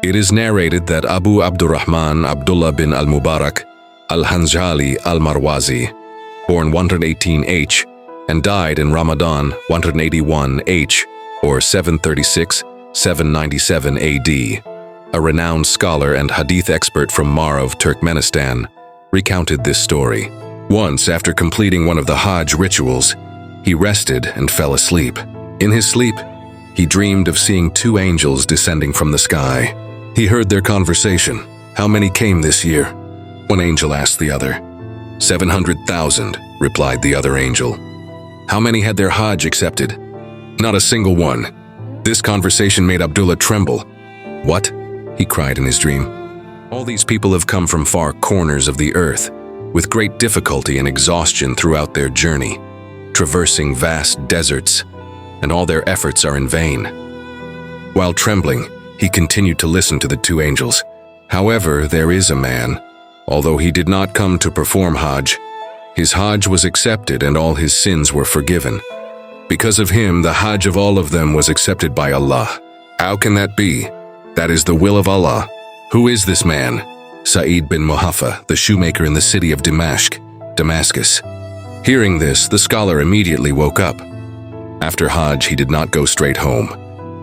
It is narrated that Abu Abdurrahman Abdullah bin al-Mubarak al-Hanjali al-Marwazi, born 118 H and died in Ramadan 181 H or 736-797 AD, a renowned scholar and hadith expert from Marv, Turkmenistan, recounted this story. Once, after completing one of the Hajj rituals, he rested and fell asleep. In his sleep, he dreamed of seeing two angels descending from the sky. He heard their conversation. "How many came this year?" One angel asked the other. 700,000, replied the other angel. How many had their Hajj accepted? Not a single one. This conversation made Abdullah tremble. What? He cried in his dream. All these people have come from far corners of the earth, with great difficulty and exhaustion throughout their journey, traversing vast deserts, and all their efforts are in vain. While trembling, he continued to listen to the two angels. However, there is a man. Although he did not come to perform Hajj, his Hajj was accepted and all his sins were forgiven. Because of him, the Hajj of all of them was accepted by Allah. How can that be? That is the will of Allah. Who is this man? Sa'id bin Muhafah, the shoemaker in the city of Damascus. Hearing this, the scholar immediately woke up. After Hajj, he did not go straight home,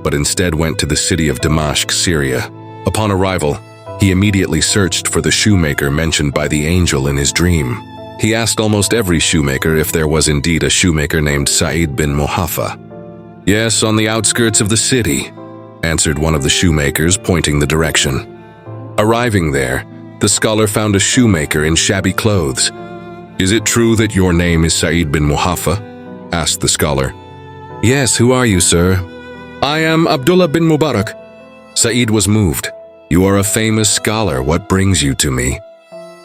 but instead went to the city of Damascus, Syria. Upon arrival, he immediately searched for the shoemaker mentioned by the angel in his dream. He asked almost every shoemaker if there was indeed a shoemaker named Sa'id bin Muhafah. Yes, on the outskirts of the city, answered one of the shoemakers, pointing the direction. Arriving there, the scholar found a shoemaker in shabby clothes. Is it true that your name is Sa'id bin Muhafah? Asked the scholar. Yes, who are you, sir? I am Abdullah bin Mubarak. Sa'id was moved. You are a famous scholar. What brings you to me?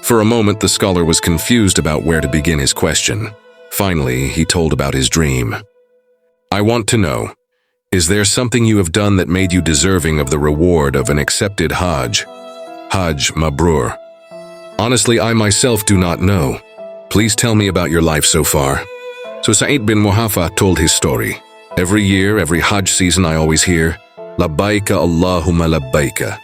For a moment, the scholar was confused about where to begin his question. Finally, he told about his dream. I want to know, is there something you have done that made you deserving of the reward of an accepted Hajj? Hajj Mabrur. Honestly, I myself do not know. Please tell me about your life so far. So Sa'id bin Muhafah told his story. Every year, every Hajj season, I always hear, Labbaika Allahumma labbaika.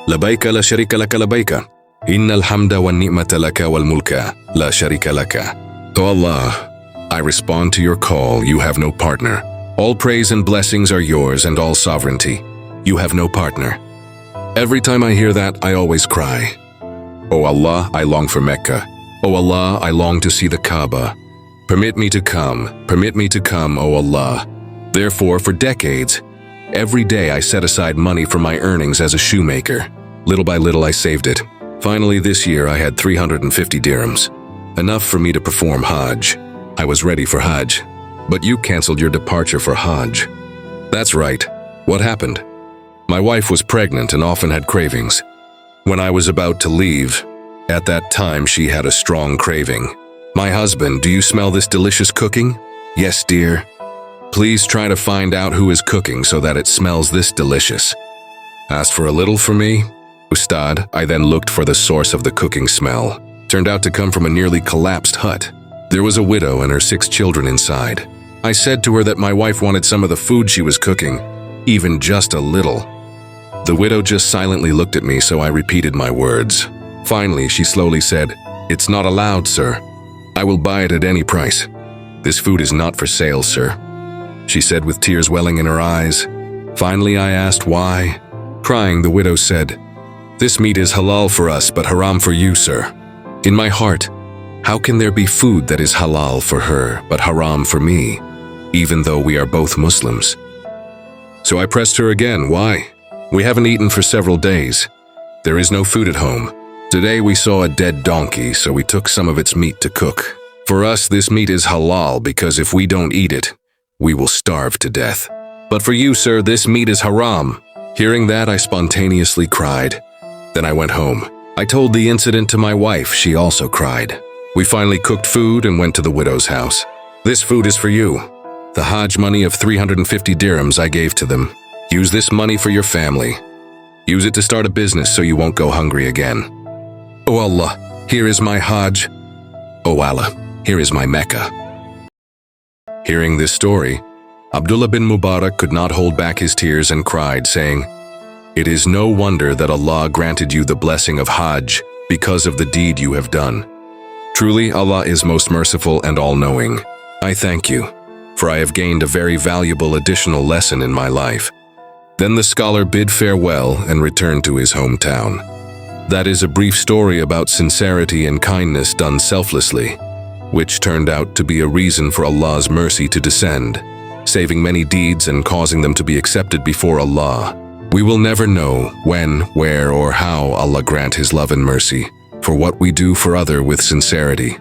Labbaika la sharika laka labbaika. Innal hamda wa ni'mata laka wal mulka la sharika laka. O Allah, I respond to your call, you have no partner. All praise and blessings are yours and all sovereignty. You have no partner. Every time I hear that, I always cry. O Allah, I long for Mecca. O Allah, I long to see the Kaaba. Permit me to come, O Allah. Therefore, for decades, every day I set aside money from my earnings as a shoemaker. Little by little, I saved it. Finally, this year, I had 350 dirhams, enough for me to perform Hajj. I was ready for Hajj, but you canceled your departure for Hajj. That's right. What happened? My wife was pregnant and often had cravings. When I was about to leave, at that time she had a strong craving. My husband, do you smell this delicious cooking? Yes, dear. Please try to find out who is cooking so that it smells this delicious. Asked for a little for me? Ustad, I then looked for the source of the cooking smell. Turned out to come from a nearly collapsed hut. There was a widow and her 6 children inside. I said to her that my wife wanted some of the food she was cooking, even just a little. The widow just silently looked at me, so I repeated my words. Finally, she slowly said, It's not allowed, sir. I will buy it at any price. This food is not for sale, sir. She said with tears welling in her eyes. Finally, I asked why. Crying, the widow said, This meat is halal for us, but haram for you, sir. In my heart, how can there be food that is halal for her, but haram for me, even though we are both Muslims? So I pressed her again, why? We haven't eaten for several days. There is no food at home. Today we saw a dead donkey, so we took some of its meat to cook. For us, this meat is halal because if we don't eat it, we will starve to death. But for you, sir, this meat is haram. Hearing that, I spontaneously cried. Then I went home. I told the incident to my wife. She also cried. We finally cooked food and went to the widow's house. This food is for you. The Hajj money of 350 dirhams I gave to them. Use this money for your family. Use it to start a business so you won't go hungry again. O Allah, here is my Hajj. O Allah, here is my Mecca. Hearing this story, Abdullah bin Mubarak could not hold back his tears and cried, saying, It is no wonder that Allah granted you the blessing of Hajj because of the deed you have done. Truly, Allah is most merciful and all-knowing. I thank you, for I have gained a very valuable additional lesson in my life." Then the scholar bid farewell and returned to his hometown. That is a brief story about sincerity and kindness done selflessly, which turned out to be a reason for Allah's mercy to descend, saving many deeds and causing them to be accepted before Allah. We will never know when, where, or how Allah grant His love and mercy for what we do for other with sincerity,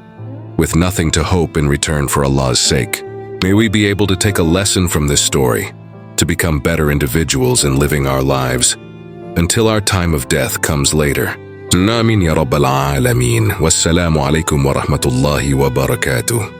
with nothing to hope in return for Allah's sake. May we be able to take a lesson from this story to become better individuals in living our lives until our time of death comes later. Amin ya Rabbal Alameen. Wassalamu alaikum wa rahmatullahi wa barakatuh.